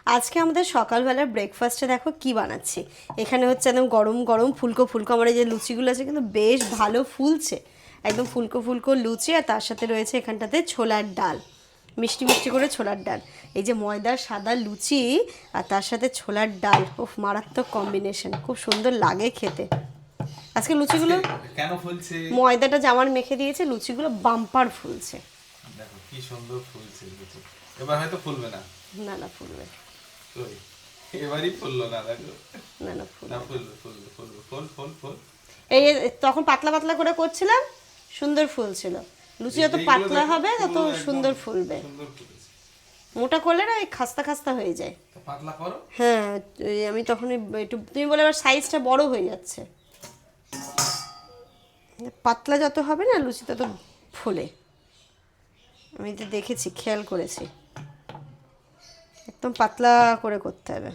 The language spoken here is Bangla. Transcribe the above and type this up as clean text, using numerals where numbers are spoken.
আজকে আমাদের সকালবেলার ব্রেকফাস্টে দেখো কি বানাচ্ছি। এখানে হচ্ছে একদম গরম গরম ফুলকো ফুলকো আমার এই যে লুচিগুলো আছে কিন্তু বেশ ভালো ফুলছে, একদম ফুলকো ফুলকো লুচি। আর তার সাথে রয়েছে এখানটাতে ছোলার ডাল, মিষ্টি মিষ্টি করে ছোলার ডাল। এই যে ময়দার সাদা লুচি আর তার সাথে ছোলার ডাল, উফ মারাত্মক কম্বিনেশন, খুব সুন্দর লাগে খেতে। আজকে লুচিগুলো কেন ফুলছে? ময়দাটা জামার মেখে দিয়েছে, লুচিগুলো বাম্পার ফুলছে। দেখো কি সুন্দর ফুলছে লুচি। এবার হয়তো ফুলবে না। না না ফুলবে, কই, এবারই ফুললো না, দেখো। না না না, ফুলবে। ফুলবে ফুলবে ফুলবে, ফুল ফুল ফুল। এই যে তখন পাতলা পাতলা করে করছিলাম, সুন্দর ফুলছিল। লুচি যত এইগুলো পাতলা দেখো, হবে তত পুরো একদম সুন্দর ফুলবে। সুন্দর ফুলেছে। মোটা করলে না এই খাস্তা খাস্তা হয়ে যায়। তো পাতলা করো। হ্যাঁ, আমি তখনই একটু, তুমি বলে আবার সাইজটা বড় হয়ে যাচ্ছে। পাতলা যত হবে না লুচি তত ফোলে। আমি তো দেখেছি, খেয়াল করেছি, একদম পাতলা করে করতে হবে।